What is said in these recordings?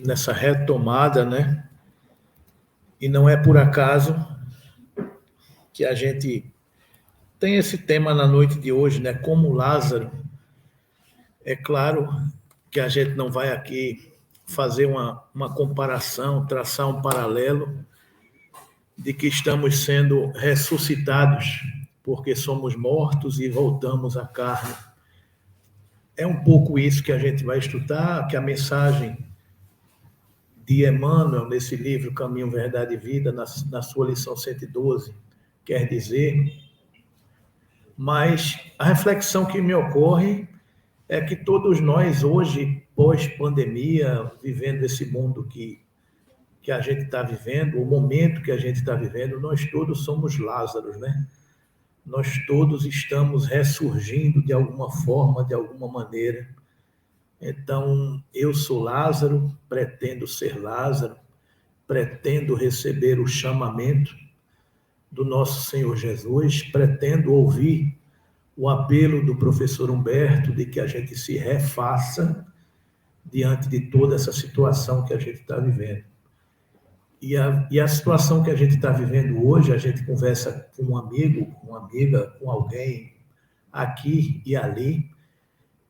nessa retomada, né? E não é por acaso que a gente tem esse tema na noite de hoje, né? Como Lázaro. É claro que a gente não vai aqui fazer uma comparação, traçar um paralelo de que estamos sendo ressuscitados porque somos mortos e voltamos à carne. É um pouco isso que a gente vai estudar, que a mensagem de Emmanuel, nesse livro Caminho, Verdade e Vida, na sua lição 112, quer dizer. Mas a reflexão que me ocorre é que todos nós hoje, pós-pandemia, vivendo esse mundo que a gente está vivendo, o momento que a gente está vivendo, nós todos somos Lázaros, né? Nós todos estamos ressurgindo de alguma forma, de alguma maneira. Então, eu sou Lázaro, pretendo ser Lázaro, pretendo receber o chamamento do nosso Senhor Jesus, pretendo ouvir o apelo do professor Humberto de que a gente se refaça diante de toda essa situação que a gente está vivendo. E a situação que a gente está vivendo hoje, a gente conversa com um amigo, com uma amiga, com alguém aqui e ali,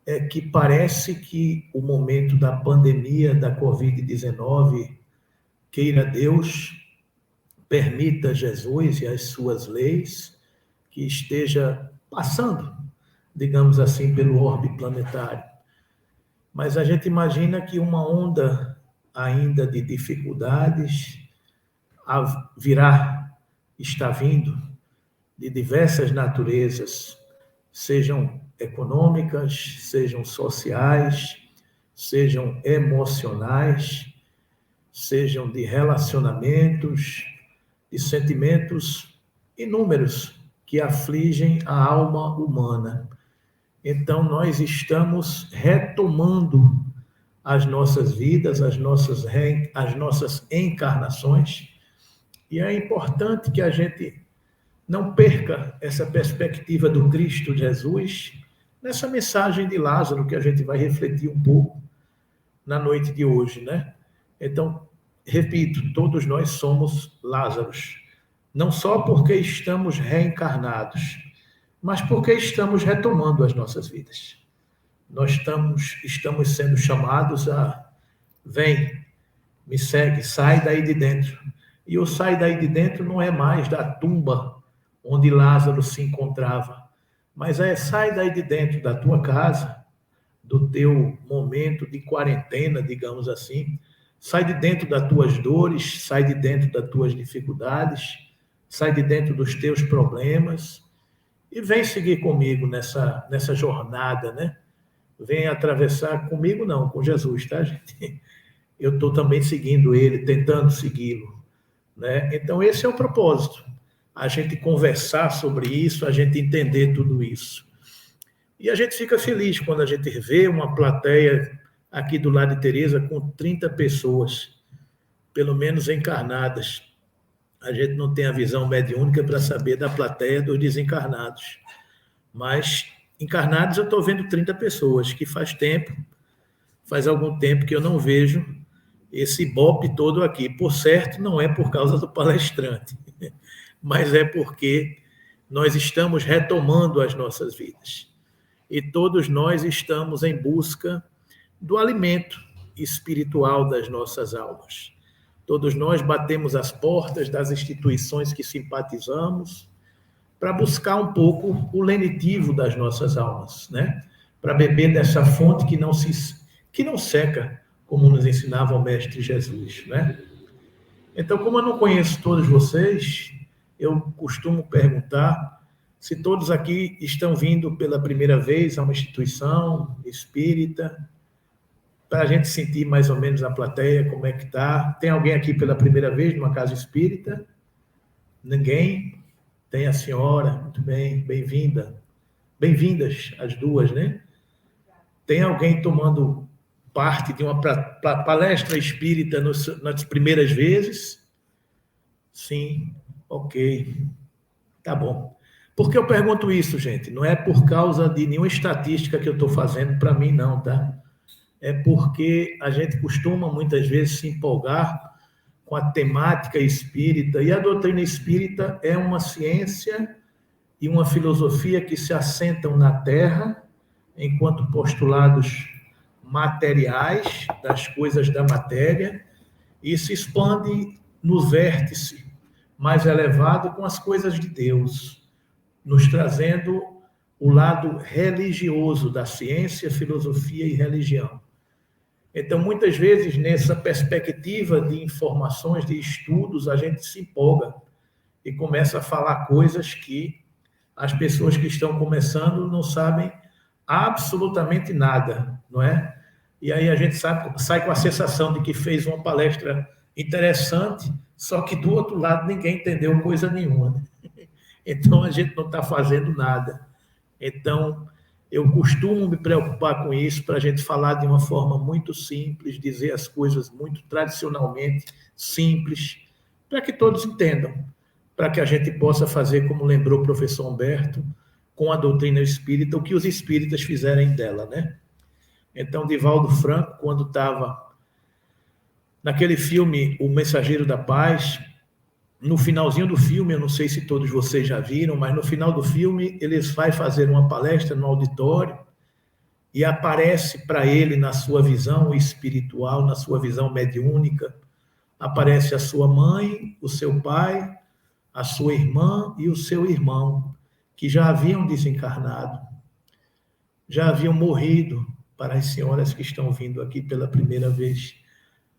é que parece que o momento da pandemia da Covid-19, queira Deus, permita Jesus e as suas leis que esteja passando, digamos assim, pelo orbe planetário. Mas a gente imagina que uma onda ainda de dificuldades está vindo, de diversas naturezas, sejam econômicas, sejam sociais, sejam emocionais, sejam de relacionamentos, de sentimentos inúmeros que afligem a alma humana. Então, nós estamos retomando as nossas vidas, as nossas encarnações, e é importante que a gente não perca essa perspectiva do Cristo Jesus nessa mensagem de Lázaro que a gente vai refletir um pouco na noite de hoje, né? Então, repito, todos nós somos Lázaros, não só porque estamos reencarnados, mas porque estamos retomando as nossas vidas. Nós estamos sendo chamados a: vem, me segue, sai daí de dentro. E o sai daí de dentro não é mais da tumba onde Lázaro se encontrava, mas é: sai daí de dentro da tua casa, do teu momento de quarentena, digamos assim. Sai de dentro das tuas dores, sai de dentro das tuas dificuldades, sai de dentro dos teus problemas e vem seguir comigo nessa jornada, né? Vem atravessar comigo, não, com Jesus, tá, gente? Eu estou também seguindo ele, tentando segui-lo, né? Então, esse é o propósito, a gente conversar sobre isso, a gente entender tudo isso. E a gente fica feliz quando a gente vê uma plateia aqui do lado de Teresa com 30 pessoas, pelo menos encarnadas. A gente não tem a visão mediúnica para saber da plateia dos desencarnados, mas encarnados eu estou vendo 30 pessoas, que faz algum tempo que eu não vejo esse ibope todo aqui. Por certo, não é por causa do palestrante, mas é porque nós estamos retomando as nossas vidas. E todos nós estamos em busca do alimento espiritual das nossas almas. Todos nós batemos as portas das instituições que simpatizamos para buscar um pouco o lenitivo das nossas almas, né? Para beber dessa fonte que não seca, como nos ensinava o Mestre Jesus, né? Então, como eu não conheço todos vocês, eu costumo perguntar se todos aqui estão vindo pela primeira vez a uma instituição espírita, para a gente sentir mais ou menos a plateia, como é que está. Tem alguém aqui pela primeira vez numa casa espírita? Ninguém? Tem a senhora? Muito bem, bem-vinda. Bem-vindas as duas, né? Tem alguém tomando parte de uma palestra espírita nas primeiras vezes? Sim, ok. Tá bom. Por que eu pergunto isso, gente? Não é por causa de nenhuma estatística que eu estou fazendo para mim, não, tá? é porque a gente costuma muitas vezes se empolgar com a temática espírita, e a doutrina espírita é uma ciência e uma filosofia que se assentam na Terra enquanto postulados materiais das coisas da matéria e se expande no vértice mais elevado com as coisas de Deus, nos trazendo o lado religioso da ciência, filosofia e religião. Então, muitas vezes, nessa perspectiva de informações, de estudos, a gente se empolga e começa a falar coisas que as pessoas que estão começando não sabem absolutamente nada, não é? E aí a gente sai com a sensação de que fez uma palestra interessante, só que do outro lado ninguém entendeu coisa nenhuma. Então, a gente não está fazendo nada. Então, eu costumo me preocupar com isso para a gente falar de uma forma muito simples, dizer as coisas muito tradicionalmente simples, para que todos entendam, para que a gente possa fazer, como lembrou o professor Humberto, com a doutrina espírita, o que os espíritas fizerem dela, né? Então, Divaldo Franco, quando estava naquele filme O Mensageiro da Paz, no finalzinho do filme, eu não sei se todos vocês já viram, mas no final do filme, eles vai fazer uma palestra no auditório e aparece para ele, na sua visão espiritual, na sua visão mediúnica, aparece a sua mãe, o seu pai, a sua irmã e o seu irmão, que já haviam desencarnado, já haviam morrido, para as senhoras que estão vindo aqui pela primeira vez.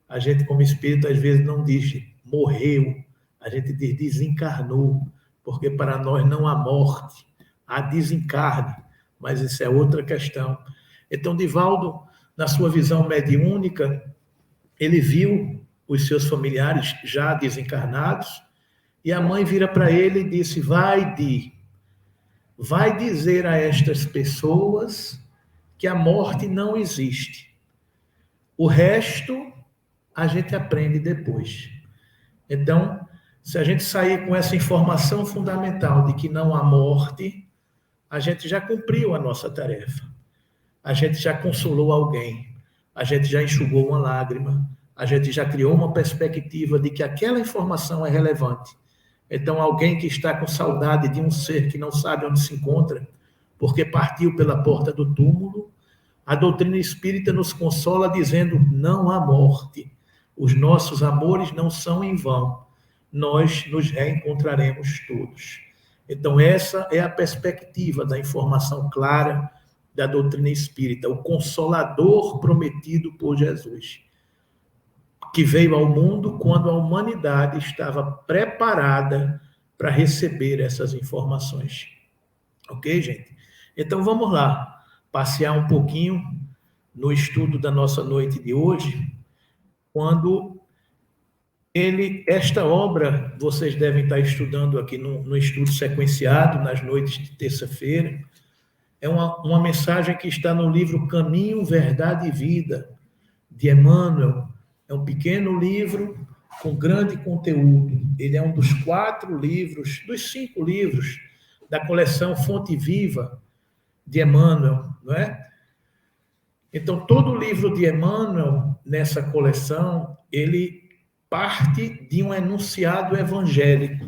A gente, como espírita, às vezes não diz morreu, a gente diz desencarnou, porque para nós não há morte, há desencarne, mas isso é outra questão. Então, Divaldo, na sua visão mediúnica, ele viu os seus familiares já desencarnados, e a mãe vira para ele e disse, vai dizer a estas pessoas que a morte não existe. O resto a gente aprende depois. Então, se a gente sair com essa informação fundamental de que não há morte, a gente já cumpriu a nossa tarefa. A gente já consolou alguém, a gente já enxugou uma lágrima, a gente já criou uma perspectiva de que aquela informação é relevante. Então, alguém que está com saudade de um ser que não sabe onde se encontra, porque partiu pela porta do túmulo, a doutrina espírita nos consola dizendo, não há morte. Os nossos amores não são em vão. Nós nos reencontraremos todos. Então, essa é a perspectiva da informação clara da doutrina espírita, o consolador prometido por Jesus, que veio ao mundo quando a humanidade estava preparada para receber essas informações. Ok, gente? Então, vamos lá, passear um pouquinho no estudo da nossa noite de hoje, quando esta obra, vocês devem estar estudando aqui no estudo sequenciado, nas noites de terça-feira, é uma mensagem que está no livro Caminho, Verdade e Vida, de Emmanuel. É um pequeno livro com grande conteúdo. Ele é um dos 4 livros, dos 5 livros da coleção Fonte Viva de Emmanuel, não é? Então, todo o livro de Emmanuel, nessa coleção, ele parte de um enunciado evangélico.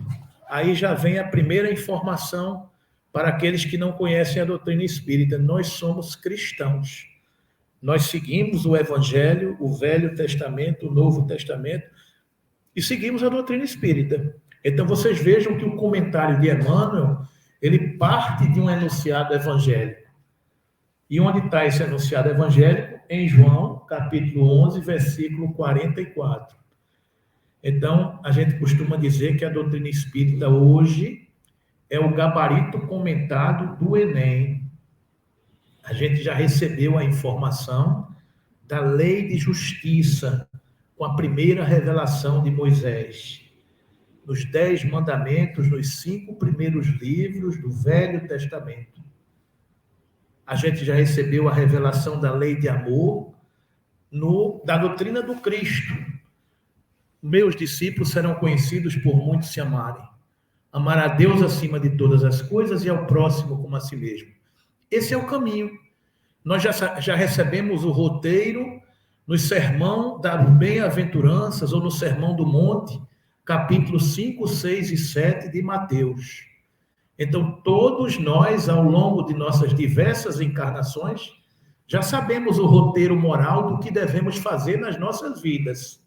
Aí já vem a primeira informação para aqueles que não conhecem a doutrina espírita. Nós somos cristãos. Nós seguimos o Evangelho, o Velho Testamento, o Novo Testamento, e seguimos a doutrina espírita. Então, vocês vejam que o comentário de Emmanuel, ele parte de um enunciado evangélico. E onde está esse enunciado evangélico? Em João, capítulo 11, versículo 44. Então, a gente costuma dizer que a doutrina espírita hoje é o gabarito comentado do Enem. A gente já recebeu a informação da lei de justiça com a primeira revelação de Moisés. Nos 10 mandamentos, nos 5 primeiros livros do Velho Testamento. A gente já recebeu a revelação da lei de amor da doutrina do Cristo. Meus discípulos serão conhecidos por muitos se amarem. Amar a Deus acima de todas as coisas e ao próximo como a si mesmo. Esse é o caminho. Nós já recebemos o roteiro no Sermão das Bem-aventuranças ou no Sermão do Monte, capítulos 5, 6 e 7 de Mateus. Então, todos nós, ao longo de nossas diversas encarnações, já sabemos o roteiro moral do que devemos fazer nas nossas vidas.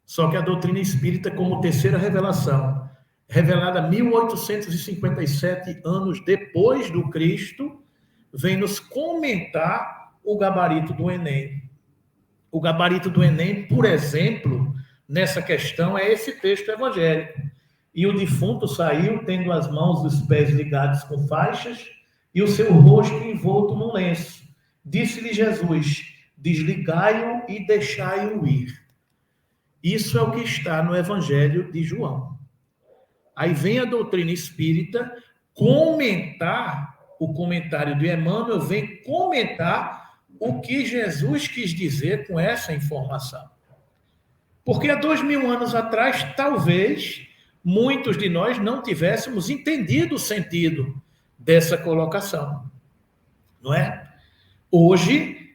Só que a doutrina espírita, como terceira revelação, revelada 1857 anos depois do Cristo, vem nos comentar o gabarito do Enem. O gabarito do Enem, por exemplo, nessa questão, é esse texto evangélico. E o defunto saiu, tendo as mãos e os pés ligados com faixas, e o seu rosto envolto num lenço. Disse-lhe Jesus: desligai-o e deixai-o ir. Isso é o que está no Evangelho de João. Aí vem a doutrina espírita comentar, o comentário de Emmanuel vem comentar o que Jesus quis dizer com essa informação. Porque há 2000 anos atrás, talvez, muitos de nós não tivéssemos entendido o sentido dessa colocação. Não é? Hoje,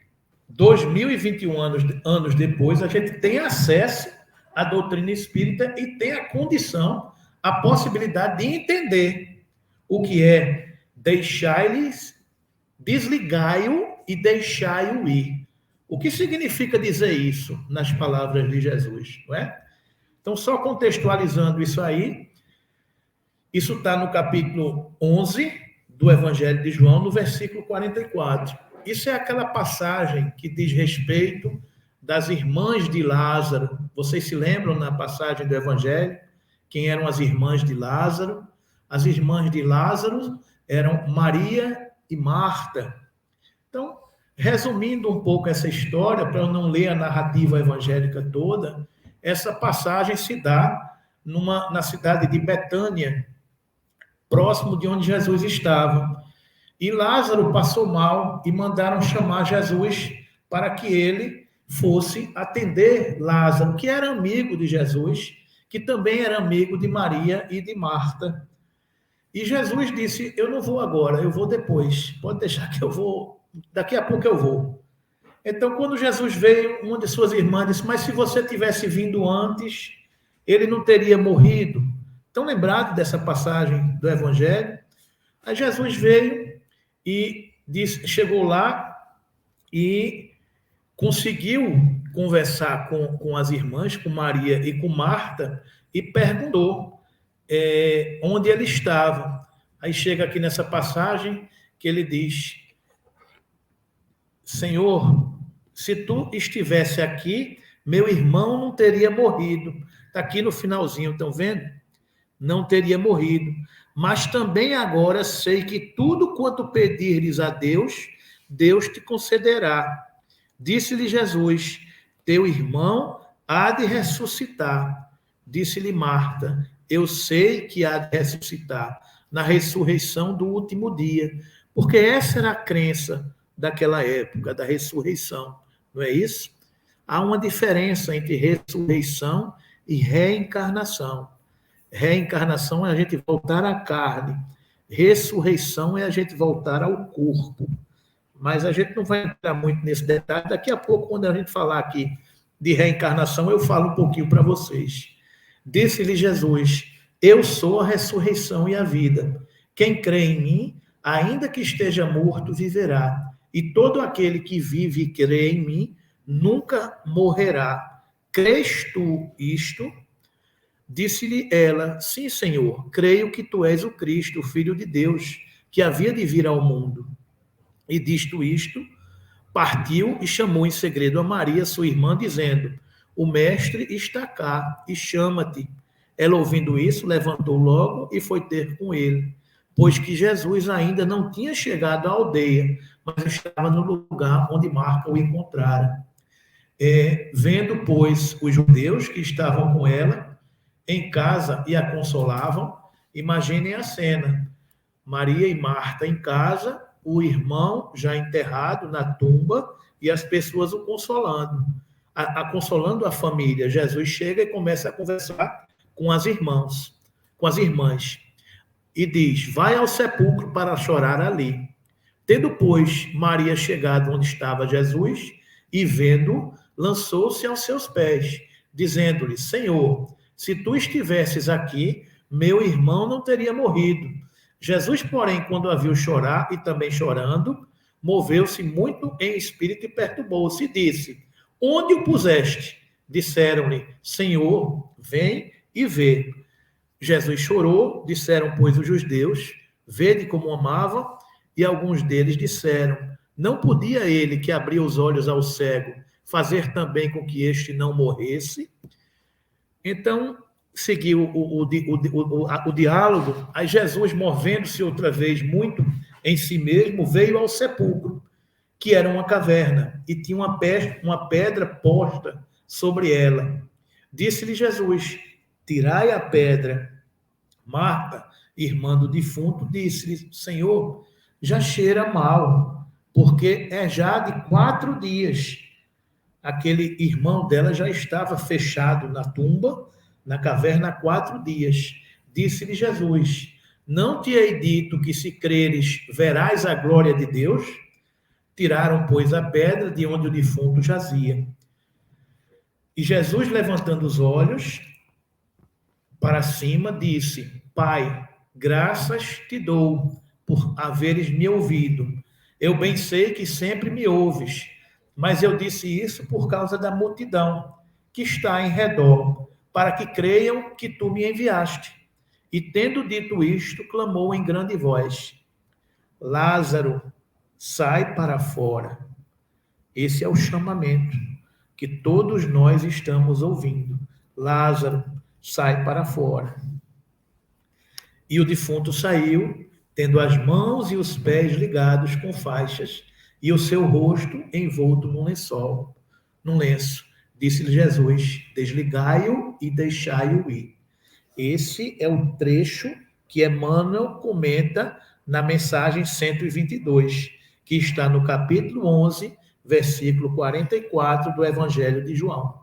2021 anos depois, a gente tem acesso à doutrina espírita e tem a condição, a possibilidade de entender o que é deixai-lhes, desligai-o e deixai-o ir. O que significa dizer isso nas palavras de Jesus, não é? Então, só contextualizando isso aí, isso está no capítulo 11 do Evangelho de João, no versículo 44. Isso é aquela passagem que diz respeito das irmãs de Lázaro. Vocês se lembram na passagem do Evangelho? Quem eram as irmãs de Lázaro? As irmãs de Lázaro eram Maria e Marta. Então, resumindo um pouco essa história, para eu não ler a narrativa evangélica toda, essa passagem se dá na cidade de Betânia, próximo de onde Jesus estava. E Lázaro passou mal e mandaram chamar Jesus para que ele fosse atender Lázaro, que era amigo de Jesus, que também era amigo de Maria e de Marta. E Jesus disse: eu não vou agora, eu vou depois. Pode deixar que eu vou, daqui a pouco eu vou. Então, quando Jesus veio, uma de suas irmãs disse: mas se você tivesse vindo antes, ele não teria morrido. Estão lembrados dessa passagem do Evangelho? Aí Jesus veio e chegou lá e conseguiu conversar com as irmãs, com Maria e com Marta, e perguntou onde ele estava. Aí chega aqui nessa passagem que ele diz: Senhor, se tu estivesse aqui, meu irmão não teria morrido. Está aqui no finalzinho, estão vendo? Não teria morrido. Mas também agora sei que tudo quanto pedires a Deus, Deus te concederá. Disse-lhe Jesus: teu irmão há de ressuscitar. Disse-lhe Marta: eu sei que há de ressuscitar na ressurreição do último dia, porque essa era a crença daquela época, da ressurreição, não é isso? Há uma diferença entre ressurreição e reencarnação. Reencarnação é a gente voltar à carne, ressurreição é a gente voltar ao corpo. Mas a gente não vai entrar muito nesse detalhe. Daqui a pouco, quando a gente falar aqui de reencarnação, eu falo um pouquinho para vocês. Disse-lhe Jesus: eu sou a ressurreição e a vida. Quem crê em mim, ainda que esteja morto, viverá. E todo aquele que vive e crê em mim, nunca morrerá. Crês tu isto? Disse-lhe ela: sim, Senhor, creio que tu és o Cristo, o Filho de Deus, que havia de vir ao mundo. E dito isto, partiu e chamou em segredo a Maria, sua irmã, dizendo: o mestre está cá e chama-te. Ela, ouvindo isso, levantou logo e foi ter com ele, pois que Jesus ainda não tinha chegado à aldeia, mas estava no lugar onde Marta o encontrara. Vendo, pois, os judeus que estavam com ela em casa e a consolavam, imaginem a cena: Maria e Marta em casa, o irmão já enterrado na tumba e as pessoas o consolando, consolando a família. Jesus chega e começa a conversar com as irmãs, e diz: vai ao sepulcro para chorar ali. Tendo, pois, Maria chegado onde estava Jesus, e vendo, lançou-se aos seus pés, dizendo-lhe: Senhor, se tu estivesses aqui, meu irmão não teria morrido. Jesus, porém, quando a viu chorar e também chorando, moveu-se muito em espírito e perturbou-se, e disse: Onde o puseste? Disseram-lhe: Senhor, vem e vê. Jesus chorou, disseram, pois, os judeus: Vede como amava. E alguns deles disseram: Não podia ele, que abria os olhos ao cego, fazer também com que este não morresse? Então, seguiu o diálogo. Aí Jesus, movendo-se outra vez muito em si mesmo, veio ao sepulcro, que era uma caverna, e tinha uma pedra posta sobre ela. Disse-lhe Jesus: Tirai a pedra. Marta, irmã do defunto, disse-lhe: Senhor, já cheira mal, porque é já de 4 dias. Aquele irmão dela já estava fechado na tumba, na caverna, há 4 dias. Disse-lhe Jesus: Não te hei dito que, se creres, verás a glória de Deus? Tiraram, pois, a pedra de onde o defunto jazia. E Jesus, levantando os olhos para cima, disse: Pai, graças te dou por haveres me ouvido. Eu bem sei que sempre me ouves, mas eu disse isso por causa da multidão que está em redor, para que creiam que tu me enviaste. E tendo dito isto, clamou em grande voz: Lázaro, sai para fora. Esse é o chamamento que todos nós estamos ouvindo. Lázaro, sai para fora. E o defunto saiu, tendo as mãos e os pés ligados com faixas, e o seu rosto envolto num lenço. Disse-lhe Jesus: Desligai-o e deixai-o ir. Esse é o trecho que Emmanuel comenta na mensagem 122, que está no capítulo 11, versículo 44 do Evangelho de João.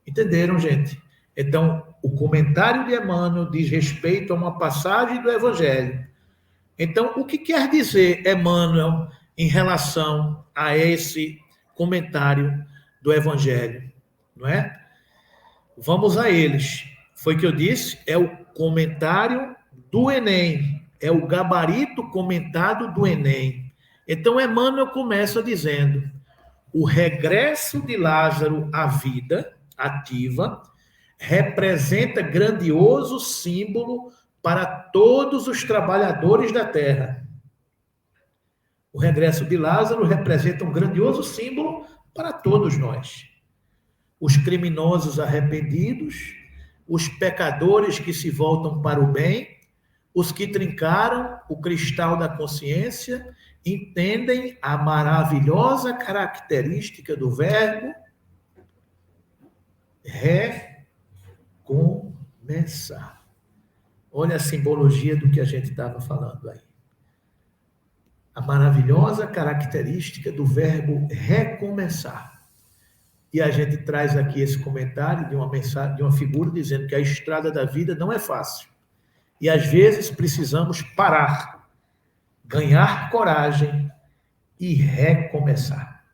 Entenderam, gente? Então, o comentário de Emmanuel diz respeito a uma passagem do Evangelho. Então, o que quer dizer Emmanuel em relação a esse comentário do Evangelho? Não é? Vamos a eles. Foi o que eu disse, é o comentário do Enem, é o gabarito comentado do Enem. Então, Emmanuel começa dizendo: o regresso de Lázaro à vida ativa representa grandioso símbolo para todos os trabalhadores da terra. O regresso de Lázaro representa um grandioso símbolo para todos nós. Os criminosos arrependidos, os pecadores que se voltam para o bem, os que trincaram o cristal da consciência, entendem a maravilhosa característica do verbo recomeçar. Olha a simbologia do que a gente estava falando aí. A maravilhosa característica do verbo recomeçar. E a gente traz aqui esse comentário de uma mensagem, de uma figura dizendo que a estrada da vida não é fácil. E às vezes precisamos parar, ganhar coragem e recomeçar.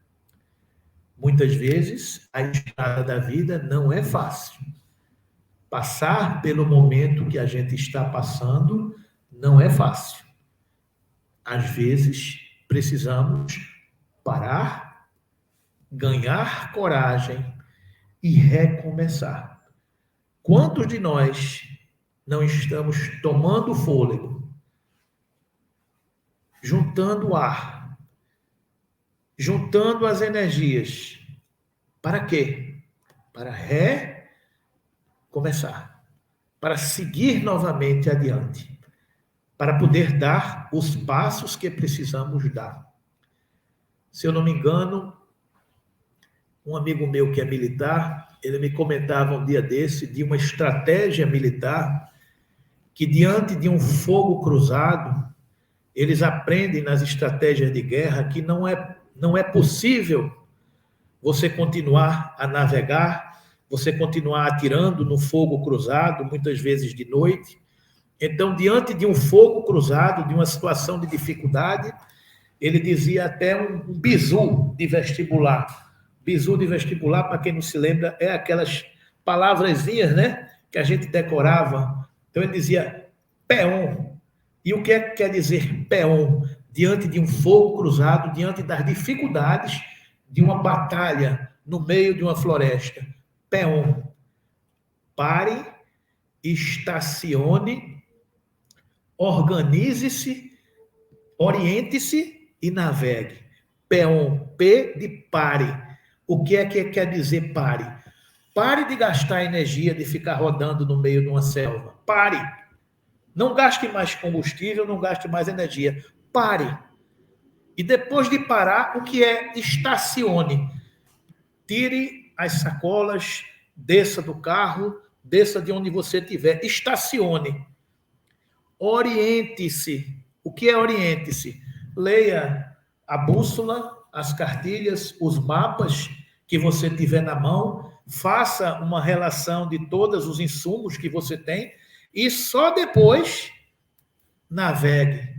Muitas vezes a estrada da vida não é fácil. Passar pelo momento que a gente está passando não é fácil. Às vezes precisamos parar, ganhar coragem e recomeçar. Quantos de nós não estamos tomando fôlego, juntando ar, juntando as energias? Para quê? Para recomeçar, para seguir novamente adiante, para poder dar os passos que precisamos dar. Se eu não me engano, um amigo meu que é militar, ele me comentava um dia desse de uma estratégia militar que, diante de um fogo cruzado, eles aprendem nas estratégias de guerra que não é possível você continuar a navegar, você continuar atirando no fogo cruzado, muitas vezes de noite. Então, diante de um fogo cruzado, de uma situação de dificuldade, Ele dizia até um bizu de vestibular. Bizu de vestibular, para quem não se lembra, é aquelas palavrazinhas, né, que a gente decorava. Então ele dizia peon. E o que é que quer dizer peon? Diante de um fogo cruzado, diante das dificuldades de uma batalha no meio de uma floresta. Peon. Pare, estacione, organize-se, oriente-se e navegue. Peon, P de pare. O que é que quer dizer pare? Pare de gastar energia de ficar rodando no meio de uma selva. Pare. Não gaste mais combustível, não gaste mais energia. Pare. E depois de parar, o que é estacione? Tire as sacolas, desça do carro, desça de onde você estiver. Estacione. Oriente-se. O que é oriente-se? Leia a bússola, as cartilhas, os mapas que você tiver na mão, faça uma relação de todos os insumos que você tem e só depois navegue,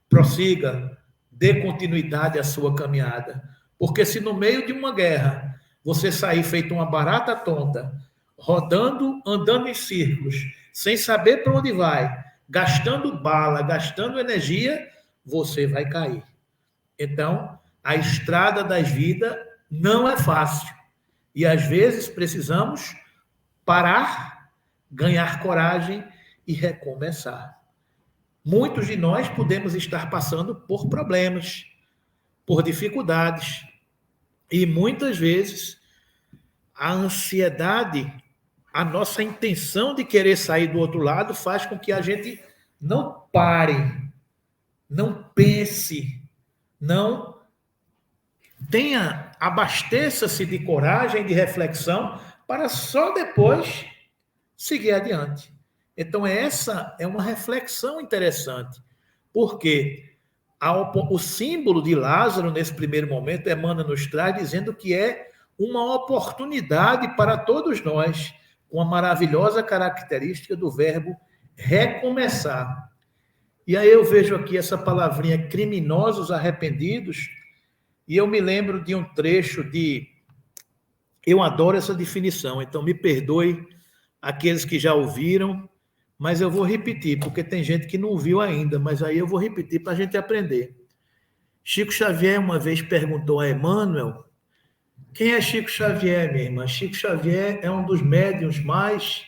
prossiga, dê continuidade à sua caminhada. Porque se no meio de uma guerra você sair feito uma barata tonta, rodando, andando em círculos, sem saber para onde vai, gastando bala, gastando energia, você vai cair. Então, a estrada das vidas não é fácil. E às vezes precisamos parar, ganhar coragem e recomeçar. Muitos de nós podemos estar passando por problemas, por dificuldades. E muitas vezes a ansiedade, a nossa intenção de querer sair do outro lado faz com que a gente não pare, não pense, não tenha, abasteça-se de coragem, de reflexão, para só depois seguir adiante. Então, essa é uma reflexão interessante, porque o símbolo de Lázaro, nesse primeiro momento, Emmanuel nos traz dizendo que é uma oportunidade para todos nós, com a maravilhosa característica do verbo recomeçar. E aí eu vejo aqui essa palavrinha criminosos arrependidos, e eu me lembro de um trecho de... Eu adoro essa definição, então me perdoe aqueles que já ouviram, mas eu vou repetir, porque tem gente que não ouviu ainda, mas aí eu vou repetir para a gente aprender. Chico Xavier uma vez perguntou a Emmanuel, quem é Chico Xavier, minha irmã? Chico Xavier é um dos médiuns mais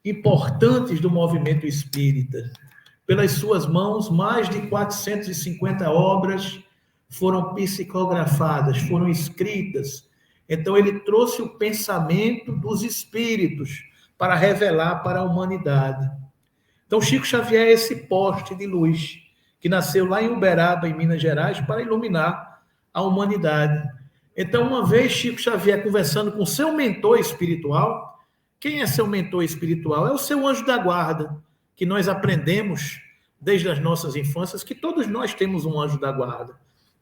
importantes do movimento espírita. Pelas suas mãos, mais de 450 obras foram psicografadas, foram escritas. Então, ele trouxe o pensamento dos espíritos para revelar para a humanidade. Então, Chico Xavier é esse poste de luz que nasceu lá em Uberaba, em Minas Gerais, para iluminar a humanidade. Então, uma vez Chico Xavier conversando com seu mentor espiritual, quem é seu mentor espiritual? É o seu anjo da guarda, que nós aprendemos desde as nossas infâncias que todos nós temos um anjo da guarda.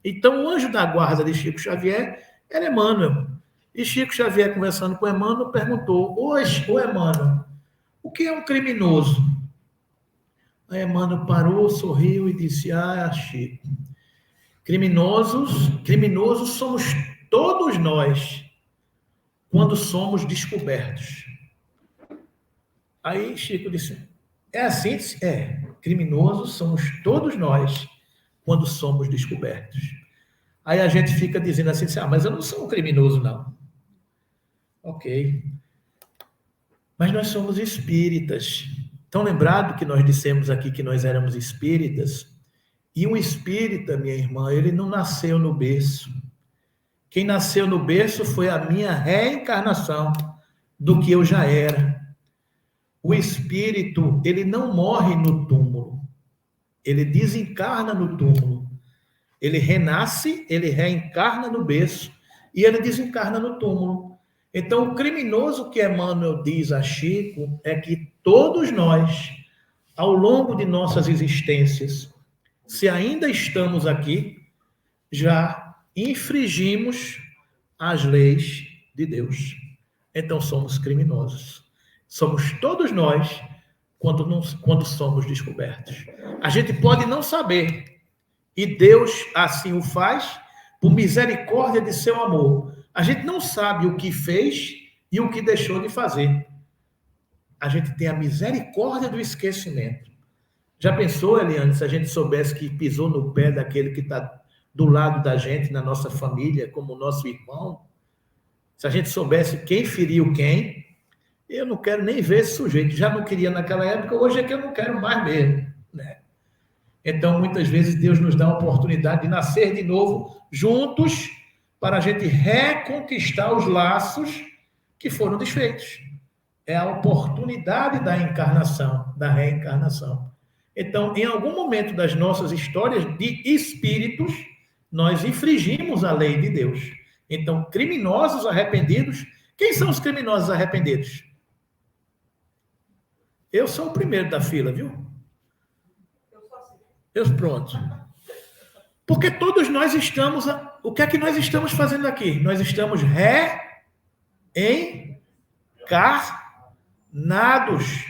Então, o anjo da guarda de Chico Xavier era Emmanuel. E Chico Xavier, conversando com Emmanuel, perguntou, ô Emmanuel, o que é um criminoso? Aí Emmanuel parou, sorriu e disse, Chico, criminosos somos todos nós quando somos descobertos. Aí Chico disse, é assim? É, criminosos somos todos nós quando somos descobertos. Aí a gente fica dizendo assim, mas eu não sou um criminoso, não. Ok. Mas nós somos espíritas. Tão lembrado que nós dissemos aqui que nós éramos espíritas, e um espírita, minha irmã, ele não nasceu no berço. Quem nasceu no berço foi a minha reencarnação do que eu já era. O espírito, ele não morre no túmulo. Ele desencarna no túmulo. Ele renasce, ele reencarna no berço e ele desencarna no túmulo. Então, o criminoso que Emmanuel diz a Chico é que todos nós, ao longo de nossas existências, se ainda estamos aqui, já infringimos as leis de Deus. Então, somos criminosos. Somos todos nós quando somos descobertos. A gente pode não saber e Deus assim o faz por misericórdia de seu amor. A gente não sabe o que fez e o que deixou de fazer. A gente tem a misericórdia do esquecimento. Já pensou, Eliane, se a gente soubesse que pisou no pé daquele que está do lado da gente, na nossa família, como nosso irmão? Se a gente soubesse quem feriu quem, eu não quero nem ver esse sujeito. Já não queria naquela época, hoje é que eu não quero mais mesmo, né? Então, muitas vezes, Deus nos dá a oportunidade de nascer de novo juntos para a gente reconquistar os laços que foram desfeitos. É a oportunidade da encarnação, da reencarnação. Então, em algum momento das nossas histórias de espíritos, nós infringimos a lei de Deus. Então, criminosos arrependidos, quem são os criminosos arrependidos? Eu sou o primeiro da fila, viu? Pronto. Porque todos nós estamos... O que é que nós estamos fazendo aqui? Nós estamos reencarnados.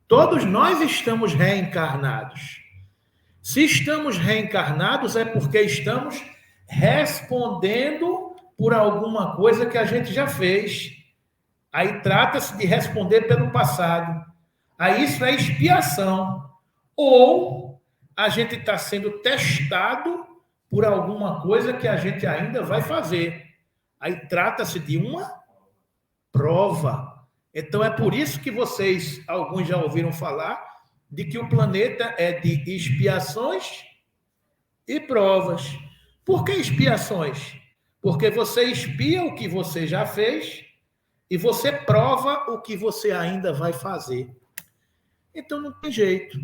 Todos nós estamos reencarnados. Se estamos reencarnados, é porque estamos respondendo por alguma coisa que a gente já fez. Aí trata-se de responder pelo passado. Aí isso é expiação. Ou a gente está sendo testado por alguma coisa que a gente ainda vai fazer. Aí trata-se de uma prova. Então é por isso que vocês, alguns já ouviram falar, de que o planeta é de expiações e provas. Por que expiações? Porque você expia o que você já fez e você prova o que você ainda vai fazer. Então não tem jeito.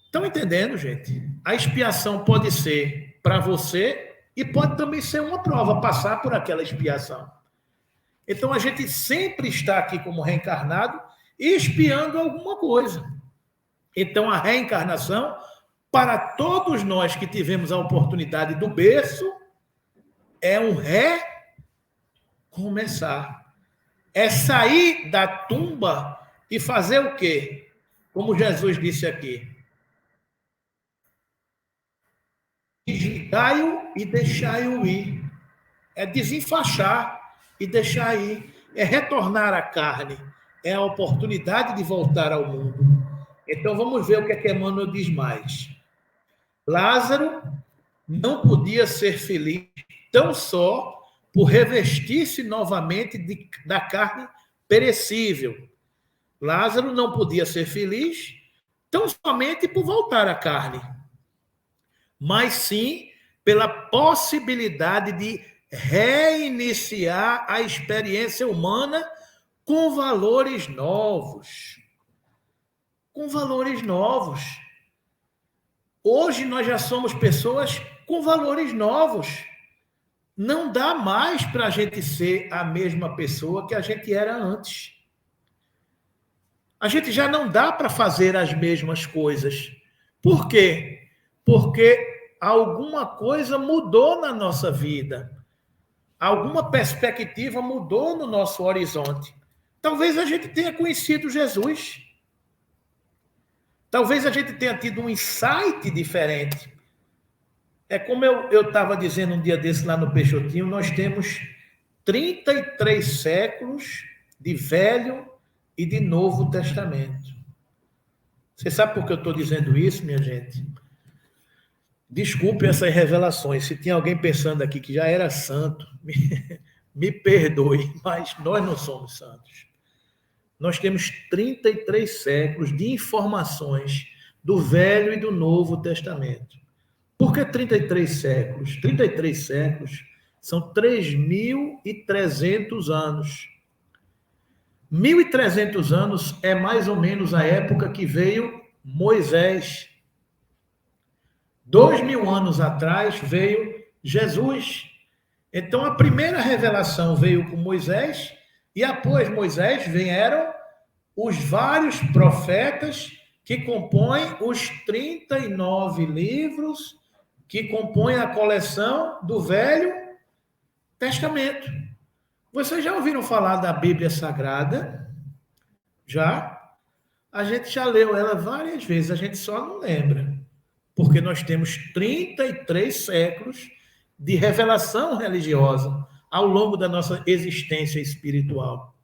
Estão entendendo, gente? A expiação pode ser para você e pode também ser uma prova, passar por aquela expiação. Então a gente sempre está aqui como reencarnado expiando alguma coisa. Então a reencarnação, para todos nós que tivemos a oportunidade do berço, é um recomeçar. É sair da tumba e fazer o quê? Como Jesus disse aqui. Desligai-o e deixai-o ir. É desenfaixar e deixar ir. É retornar à carne. É a oportunidade de voltar ao mundo. Então vamos ver o que é que Emmanuel diz mais. Lázaro não podia ser feliz tão só por revestir-se novamente da carne perecível. Lázaro não podia ser feliz tão somente por voltar à carne, mas sim pela possibilidade de reiniciar a experiência humana com valores novos. Com valores novos. Hoje nós já somos pessoas com valores novos. Não dá mais para a gente ser a mesma pessoa que a gente era antes. A gente já não dá para fazer as mesmas coisas. Por quê? Porque alguma coisa mudou na nossa vida. Alguma perspectiva mudou no nosso horizonte. Talvez a gente tenha conhecido Jesus. Talvez a gente tenha tido um insight diferente. É como eu estava dizendo um dia desse lá no Peixotinho, nós temos 33 séculos de Velho e de Novo Testamento. Você sabe por que eu estou dizendo isso, minha gente? Desculpe essas revelações. Se tinha alguém pensando aqui que já era santo, me perdoe, mas nós não somos santos. Nós temos 33 séculos de informações do Velho e do Novo Testamento. Por que 33 séculos? 33 séculos são 3.300 anos. 1.300 anos é mais ou menos a época que veio Moisés. 2.000 anos atrás veio Jesus. Então a primeira revelação veio com Moisés e após Moisés vieram os vários profetas que compõem os 39 livros que compõem a coleção do Velho Testamento. Vocês já ouviram falar da Bíblia Sagrada? Já? A gente já leu ela várias vezes, a gente só não lembra. porque nós temos 33 séculos de revelação religiosa ao longo da nossa existência espiritual.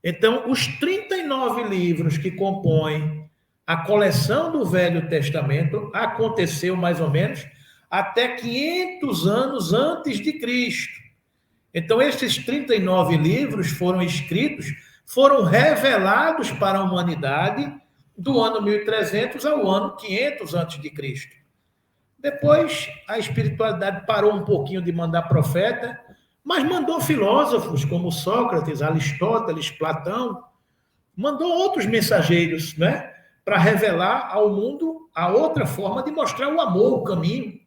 Então, os 39 livros que compõem a coleção do Velho Testamento aconteceu mais ou menos até 500 anos antes de Cristo. Então, esses 39 livros foram escritos, foram revelados para a humanidade do ano 1300 ao ano 500 antes de Cristo. Depois, a espiritualidade parou um pouquinho de mandar profeta, mas mandou filósofos como Sócrates, Aristóteles, Platão, mandou outros mensageiros, né, para revelar ao mundo a outra forma de mostrar o amor, o caminho.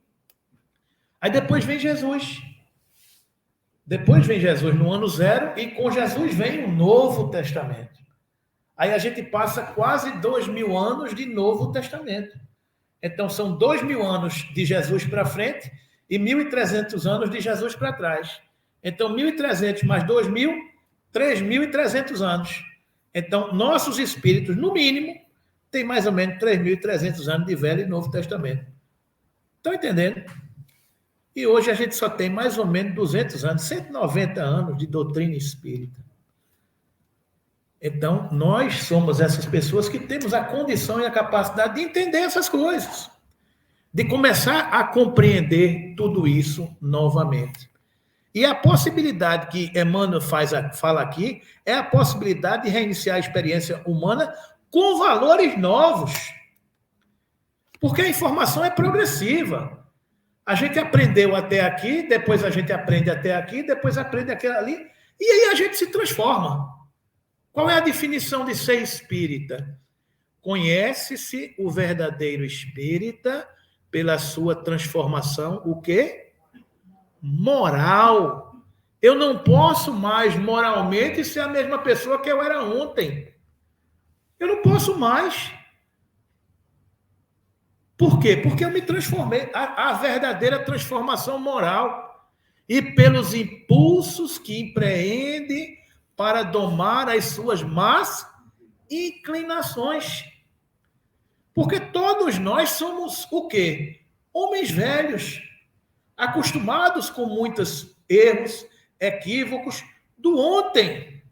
Aí depois vem Jesus. Depois vem Jesus no ano 0 e com Jesus vem o Novo Testamento. Aí a gente passa quase 2000 anos de Novo Testamento. Então são 2000 anos de Jesus para frente e 1300 anos de Jesus para trás. Então 1300 mais 2000, 3300 anos. Então nossos espíritos, no mínimo, têm mais ou menos 3300 anos de Velho e Novo Testamento. Estão entendendo? E hoje a gente só tem mais ou menos 200 anos, 190 anos de doutrina espírita. Então, nós somos essas pessoas que temos a condição e a capacidade de entender essas coisas, de começar a compreender tudo isso novamente. E a possibilidade que Emmanuel fala aqui é a possibilidade de reiniciar a experiência humana com valores novos. Porque a informação é progressiva. A gente aprendeu até aqui, depois a gente aprende até aqui, depois aprende aquilo ali, e aí a gente se transforma. Qual é a definição de ser espírita? Conhece-se o verdadeiro espírita pela sua transformação, o quê? Moral. Eu não posso mais moralmente ser a mesma pessoa que eu era ontem. Eu não posso mais. Por quê? Porque eu me transformei. A verdadeira transformação moral. E pelos impulsos que empreende para domar as suas más inclinações. Porque todos nós somos o quê? Homens velhos, acostumados com muitos erros, equívocos do ontem.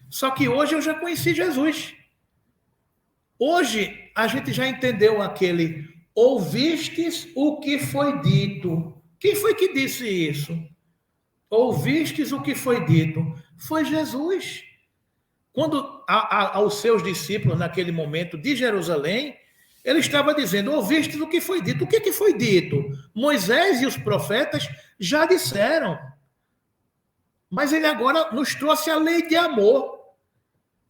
Só que hoje eu já conheci Jesus. Hoje a gente já entendeu aquele ouvistes o que foi dito. Quem foi que disse isso? Ouvistes o que foi dito? Foi Jesus. Quando aos seus discípulos, naquele momento de Jerusalém, ele estava dizendo, ouvistes o que foi dito. O que foi dito? Moisés e os profetas já disseram. Mas ele agora nos trouxe a lei de amor.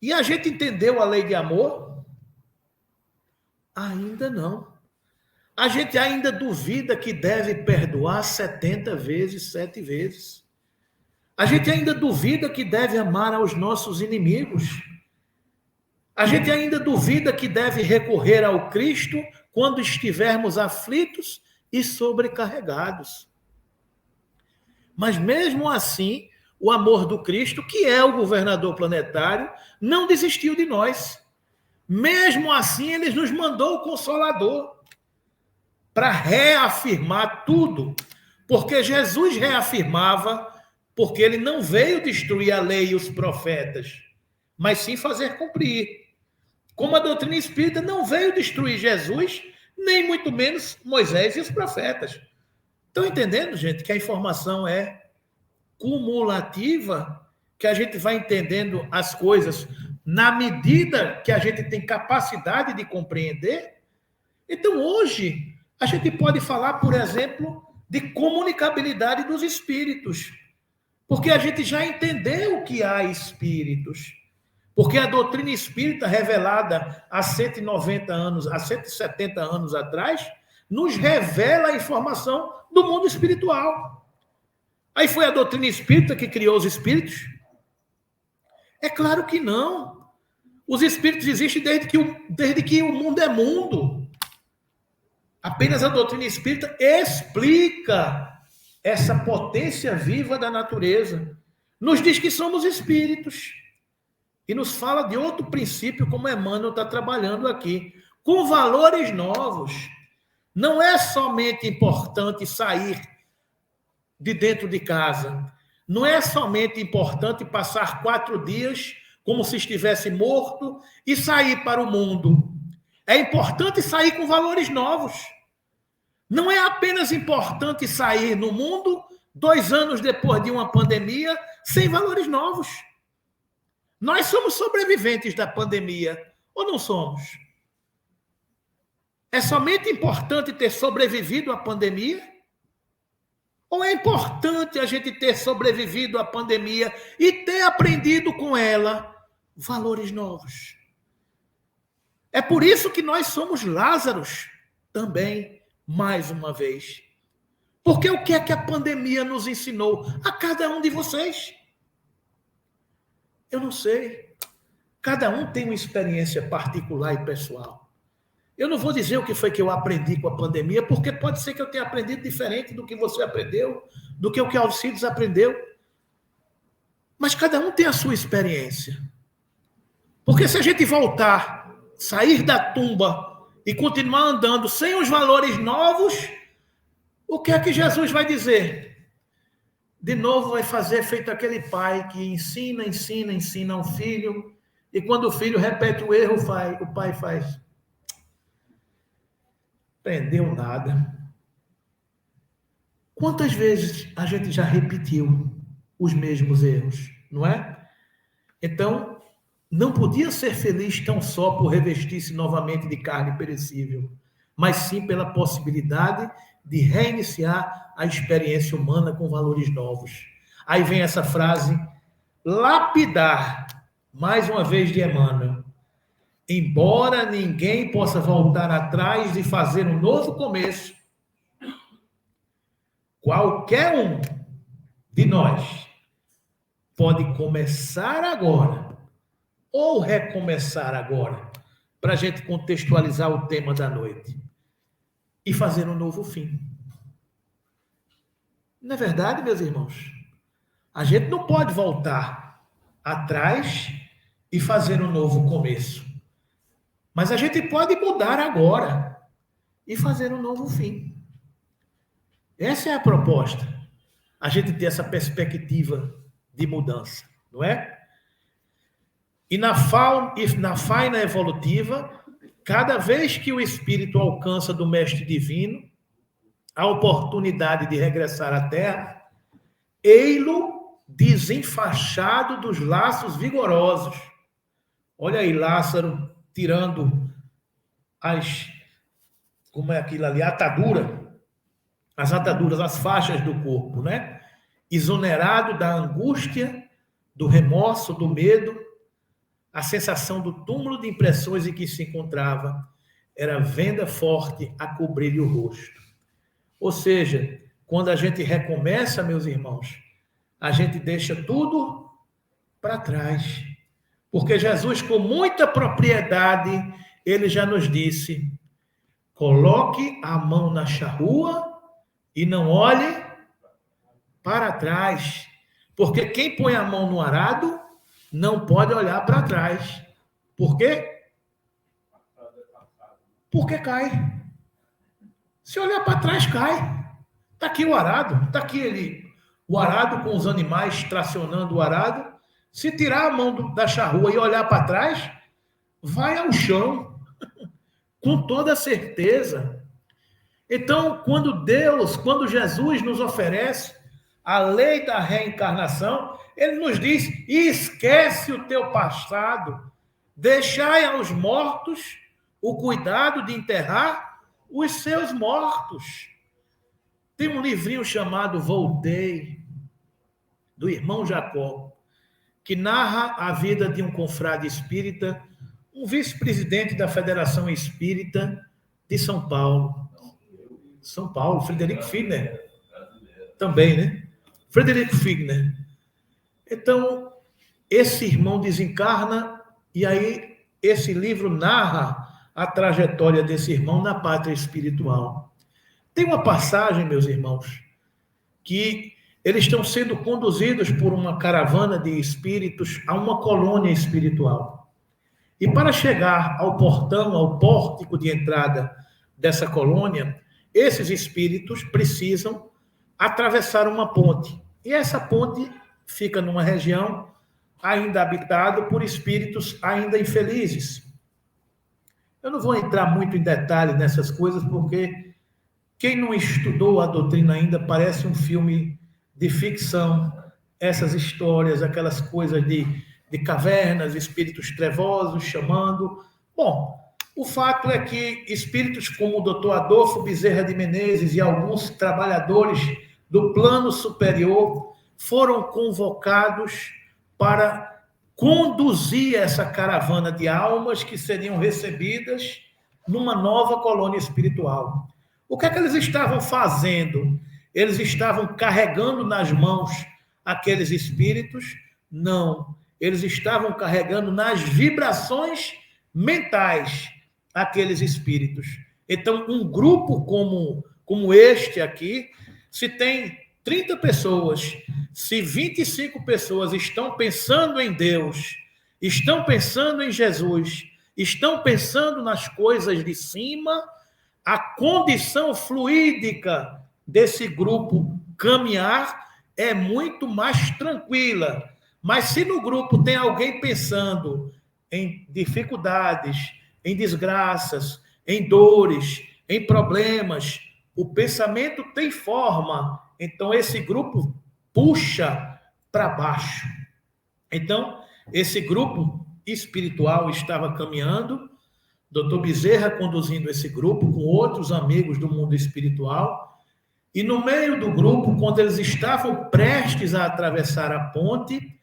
E a gente entendeu a lei de amor? Ainda não. A gente ainda duvida que deve perdoar 70 vezes, 7 vezes. A gente ainda duvida que deve amar aos nossos inimigos. A gente ainda duvida que deve recorrer ao Cristo quando estivermos aflitos e sobrecarregados. Mas mesmo assim, o amor do Cristo, que é o governador planetário, não desistiu de nós. Mesmo assim, ele nos mandou o Consolador para reafirmar tudo, porque Jesus reafirmava, porque ele não veio destruir a lei e os profetas, mas sim fazer cumprir. Como a doutrina espírita não veio destruir Jesus, nem muito menos Moisés e os profetas. Estão entendendo, gente, que a informação é cumulativa, que a gente vai entendendo as coisas na medida que a gente tem capacidade de compreender? Então, hoje, a gente pode falar, por exemplo, de comunicabilidade dos espíritos, porque a gente já entendeu que há espíritos, porque a doutrina espírita revelada há 190 anos, há 170 anos atrás, nos revela a informação do mundo espiritual. Aí foi a doutrina espírita que criou os espíritos? É claro que não. Os espíritos existem desde que o mundo é mundo. Apenas a doutrina espírita explica essa potência viva da natureza. Nos diz que somos espíritos. E nos fala de outro princípio, como Emmanuel está trabalhando aqui, com valores novos. Não é somente importante sair de dentro de casa. Não é somente importante passar 4 dias como se estivesse morto e sair para o mundo. É importante sair com valores novos. Não é apenas importante sair no mundo 2 anos depois de uma pandemia sem valores novos. Nós somos sobreviventes da pandemia, ou não somos? É somente importante ter sobrevivido à pandemia? Ou é importante a gente ter sobrevivido à pandemia e ter aprendido com ela valores novos? É por isso que nós somos Lázaros também, mais uma vez. Porque o que é que a pandemia nos ensinou a cada um de vocês? Eu não sei. Cada um tem uma experiência particular e pessoal. Eu não vou dizer o que foi que eu aprendi com a pandemia, porque pode ser que eu tenha aprendido diferente do que você aprendeu, do que o que Alcides aprendeu. Mas cada um tem a sua experiência. Porque se a gente voltar, sair da tumba e continuar andando sem os valores novos, o que é que Jesus vai dizer? De novo vai fazer feito aquele pai que ensina um filho, e quando o filho repete o erro, o pai faz. Aprendeu nada. Quantas vezes a gente já repetiu os mesmos erros, não é? Então, não podia ser feliz tão só por revestir-se novamente de carne perecível, mas sim pela possibilidade de reiniciar a experiência humana com valores novos. Aí vem essa frase, lapidar, mais uma vez de Emmanuel. Embora ninguém possa voltar atrás e fazer um novo começo, qualquer um de nós pode começar agora ou recomeçar agora, para a gente contextualizar o tema da noite, e fazer um novo fim. Não é verdade, meus irmãos? A gente não pode voltar atrás e fazer um novo começo. Mas a gente pode mudar agora e fazer um novo fim. Essa é a proposta. A gente ter essa perspectiva de mudança, não é? E na faina evolutiva, cada vez que o espírito alcança do mestre divino a oportunidade de regressar à Terra, ei-lo desenfaixado dos laços vigorosos. Olha aí, Lázaro tirando como é aquilo ali, as ataduras, as faixas do corpo, né? Exonerado da angústia, do remorso, do medo, a sensação do túmulo de impressões em que se encontrava era venda forte a cobrir-lhe o rosto. Ou seja, quando a gente recomeça, meus irmãos, a gente deixa tudo para trás. Porque Jesus, com muita propriedade, ele já nos disse, coloque a mão na charrua e não olhe para trás. Porque quem põe a mão no arado não pode olhar para trás. Por quê? Porque cai. Se olhar para trás, cai. Está aqui o arado, está aqui o arado com os animais tracionando o arado. Se tirar a mão da charrua e olhar para trás, vai ao chão, com toda certeza. Então, quando Jesus nos oferece a lei da reencarnação, ele nos diz, esquece o teu passado, deixai aos mortos o cuidado de enterrar os seus mortos. Tem um livrinho chamado Voltei, do irmão Jacó, que narra a vida de um confrade espírita, um vice-presidente da Federação Espírita de São Paulo. São Paulo, Frederico Figner. Também, né? Frederico Figner. Então, esse irmão desencarna e aí esse livro narra a trajetória desse irmão na pátria espiritual. Tem uma passagem, meus irmãos, que eles estão sendo conduzidos por uma caravana de espíritos a uma colônia espiritual. E para chegar ao portão, ao pórtico de entrada dessa colônia, esses espíritos precisam atravessar uma ponte. E essa ponte fica numa região ainda habitada por espíritos ainda infelizes. Eu não vou entrar muito em detalhe nessas coisas, porque quem não estudou a doutrina ainda parece um filme de ficção. Essas histórias, aquelas coisas de cavernas, espíritos trevosos chamando. Bom, o fato é que espíritos como o Dr. Adolfo Bezerra de Menezes e alguns trabalhadores do plano superior foram convocados para conduzir essa caravana de almas que seriam recebidas numa nova colônia espiritual. O que é que eles estavam fazendo? Eles estavam carregando nas mãos aqueles espíritos? Não. Eles estavam carregando nas vibrações mentais aqueles espíritos. Então, um grupo como este aqui, se tem 30 pessoas, se 25 pessoas estão pensando em Deus, estão pensando em Jesus, estão pensando nas coisas de cima, a condição fluídica desse grupo caminhar é muito mais tranquila. Mas se no grupo tem alguém pensando em dificuldades, em desgraças, em dores, em problemas, o pensamento tem forma. Então, esse grupo puxa para baixo. Então, esse grupo espiritual estava caminhando, Dr. Bezerra conduzindo esse grupo com outros amigos do mundo espiritual, e no meio do grupo, quando eles estavam prestes a atravessar a ponte,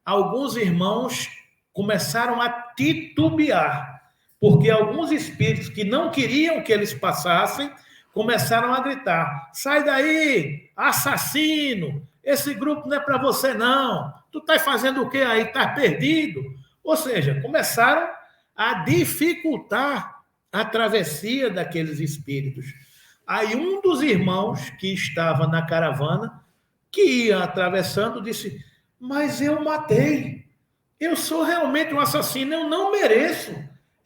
alguns irmãos começaram a titubear, porque alguns espíritos que não queriam que eles passassem começaram a gritar: sai daí, assassino, esse grupo não é para você não, tu estás fazendo o que aí, estás perdido. Ou seja, começaram a dificultar a travessia daqueles espíritos. Aí um dos irmãos que estava na caravana, que ia atravessando, disse: mas eu matei, eu sou realmente um assassino, eu não mereço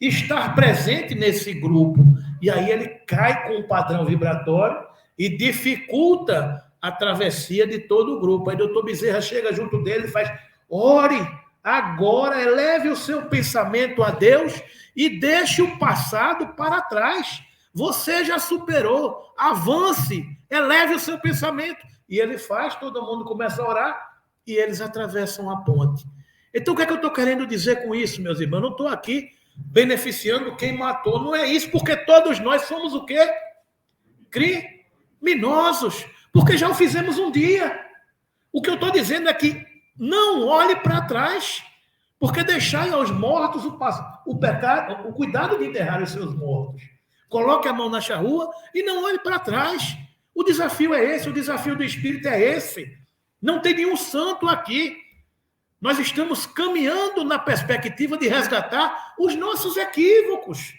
estar presente nesse grupo. E aí ele cai com o padrão vibratório e dificulta a travessia de todo o grupo. Aí o doutor Bezerra chega junto dele e faz: ore, agora eleve o seu pensamento a Deus e deixe o passado para trás. Você já superou, avance, eleve o seu pensamento. E ele faz, todo mundo começa a orar e eles atravessam a ponte. Então, o que é que eu estou querendo dizer com isso, meus irmãos? Eu não estou aqui beneficiando quem matou, não é isso, porque todos nós somos o quê? Criminosos, porque já o fizemos um dia. O que eu estou dizendo é que não olhe para trás, porque deixai aos mortos o pecado, o cuidado de enterrar os seus mortos. Coloque a mão na charrua e não olhe para trás. O desafio é esse, o desafio do Espírito é esse. Não tem nenhum santo aqui. Nós estamos caminhando na perspectiva de resgatar os nossos equívocos.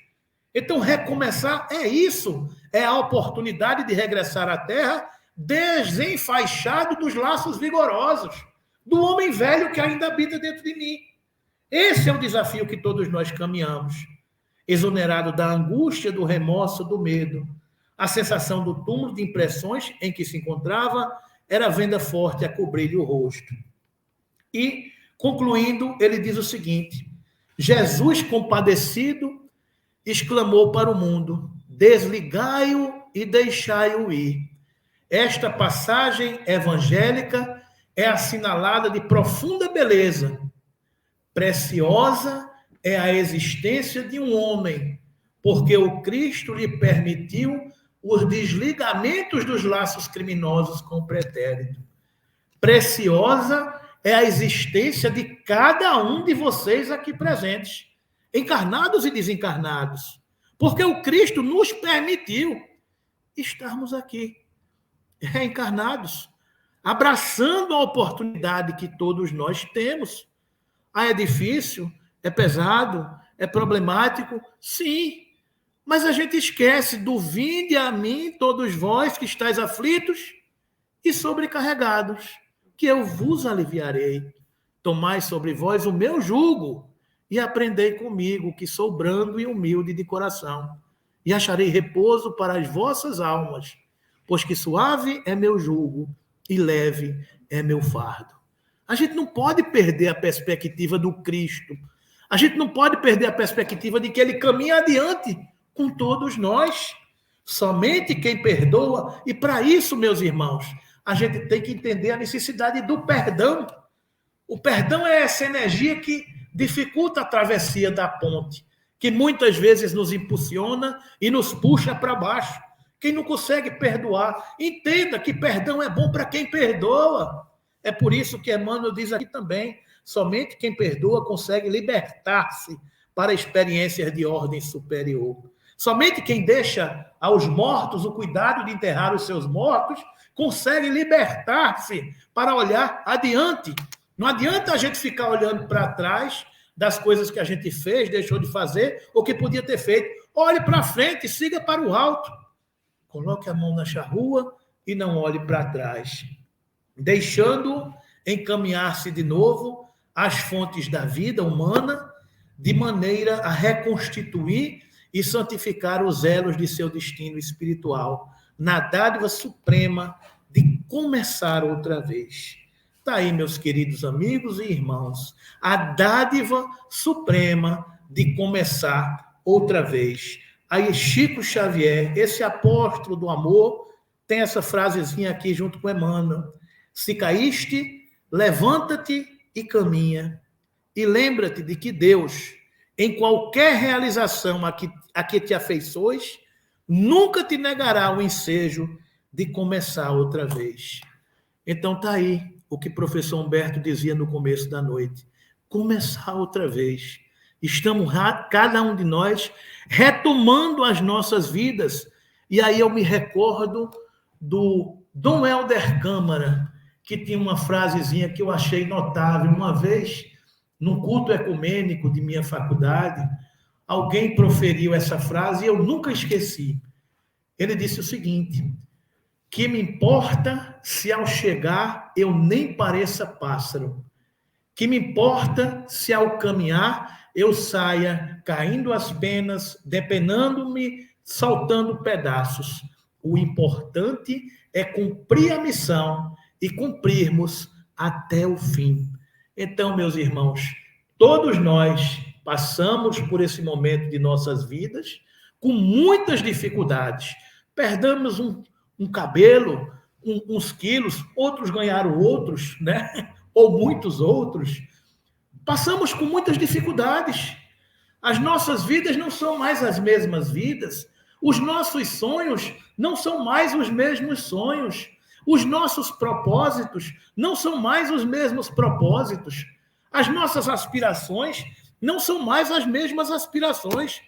Então, recomeçar é isso. É a oportunidade de regressar à Terra desenfaixado dos laços vigorosos, do homem velho que ainda habita dentro de mim. Esse é o desafio que todos nós caminhamos. Exonerado da angústia, do remorso, do medo. A sensação do túmulo de impressões em que se encontrava era venda forte a cobrir-lhe o rosto. E, concluindo, ele diz o seguinte: Jesus, compadecido, exclamou para o mundo: desligai-o e deixai-o ir. Esta passagem evangélica é assinalada de profunda beleza. Preciosa é a existência de um homem, porque o Cristo lhe permitiu os desligamentos dos laços criminosos com o pretérito. Preciosa é a existência de cada um de vocês aqui presentes, encarnados e desencarnados, porque o Cristo nos permitiu estarmos aqui, reencarnados, abraçando a oportunidade que todos nós temos. Ah, é difícil? É pesado? É problemático? Sim, mas a gente esquece do vinde a mim, todos vós que estáis aflitos e sobrecarregados, que eu vos aliviarei. Tomai sobre vós o meu jugo e aprendei comigo, que sou brando e humilde de coração, e acharei repouso para as vossas almas, pois que suave é meu jugo e leve é meu fardo. A gente não pode perder a perspectiva do Cristo. A gente não pode perder a perspectiva de que ele caminha adiante com todos nós. Somente quem perdoa, e para isso, meus irmãos, a gente tem que entender a necessidade do perdão. O perdão é essa energia que dificulta a travessia da ponte, que muitas vezes nos impulsiona e nos puxa para baixo. Quem não consegue perdoar, entenda que perdão é bom para quem perdoa. É por isso que Emmanuel diz aqui também, somente quem perdoa consegue libertar-se para experiências de ordem superior. Somente quem deixa aos mortos o cuidado de enterrar os seus mortos consegue libertar-se para olhar adiante. Não adianta a gente ficar olhando para trás das coisas que a gente fez, deixou de fazer, ou que podia ter feito. Olhe para frente, siga para o alto. Coloque a mão na charrua e não olhe para trás, deixando encaminhar-se de novo às fontes da vida humana, de maneira a reconstituir e santificar os elos de seu destino espiritual, na dádiva suprema de começar outra vez. Está aí, meus queridos amigos e irmãos, a dádiva suprema de começar outra vez. Aí Chico Xavier, esse apóstolo do amor, tem essa frasezinha aqui junto com Emmanuel. Se caíste, levanta-te e caminha. E lembra-te de que Deus, em qualquer realização a que te afeiçoes, nunca te negará o ensejo de começar outra vez. Então está aí o que o professor Humberto dizia no começo da noite. Começar outra vez. Estamos, cada um de nós, retomando as nossas vidas. E aí eu me recordo do Dom Helder Câmara, que tinha uma frasezinha que eu achei notável. Uma vez, num culto ecumênico de minha faculdade, alguém proferiu essa frase e eu nunca esqueci. Ele disse o seguinte: que me importa se ao chegar eu nem pareça pássaro? Que me importa se ao caminhar eu saia caindo as penas, depenando-me, saltando pedaços? O importante é cumprir a missão e cumprirmos até o fim. Então, meus irmãos, todos nós passamos por esse momento de nossas vidas com muitas dificuldades. Perdemos um cabelo, uns quilos, outros ganharam outros, né? Ou muitos outros. Passamos com muitas dificuldades. As nossas vidas não são mais as mesmas vidas. Os nossos sonhos não são mais os mesmos sonhos. Os nossos propósitos não são mais os mesmos propósitos. As nossas aspirações não são mais as mesmas aspirações.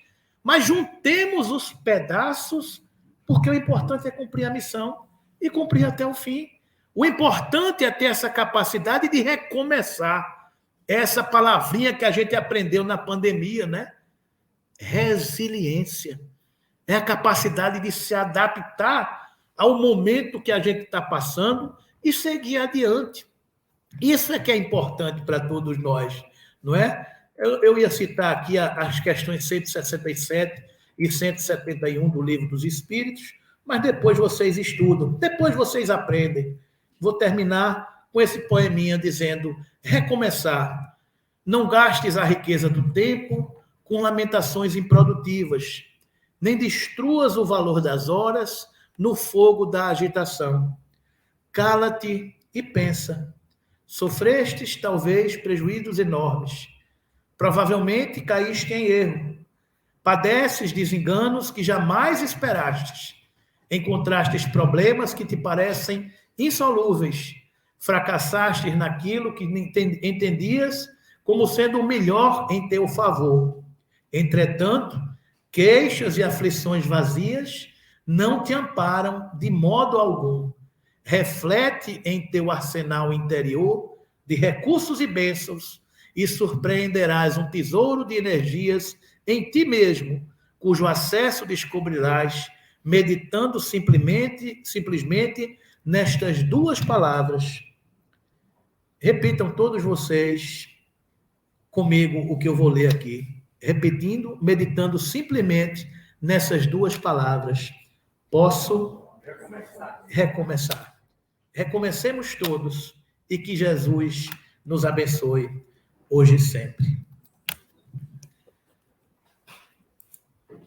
Mas juntemos os pedaços, porque o importante é cumprir a missão e cumprir até o fim. O importante é ter essa capacidade de recomeçar. Essa palavrinha que a gente aprendeu na pandemia, né? Resiliência. É a capacidade de se adaptar ao momento que a gente está passando e seguir adiante. Isso é que é importante para todos nós, não é? Eu ia citar aqui as questões 167 e 171 do Livro dos Espíritos, mas depois vocês estudam, depois vocês aprendem. Vou terminar com esse poeminha dizendo: recomeçar. Não gastes a riqueza do tempo com lamentações improdutivas, nem destruas o valor das horas no fogo da agitação. Cala-te e pensa. Sofrestes, talvez, prejuízos enormes. Provavelmente caíste em erro. Padeces desenganos que jamais esperastes. Encontrastes problemas que te parecem insolúveis. Fracassastes naquilo que entendias como sendo o melhor em teu favor. Entretanto, queixas e aflições vazias não te amparam de modo algum. Reflete em teu arsenal interior de recursos e bênçãos e surpreenderás um tesouro de energias em ti mesmo, cujo acesso descobrirás meditando simplesmente nestas duas palavras. Repitam todos vocês comigo o que eu vou ler aqui. Repetindo, meditando simplesmente nessas duas palavras: posso recomeçar. Recomecemos todos e que Jesus nos abençoe hoje e sempre.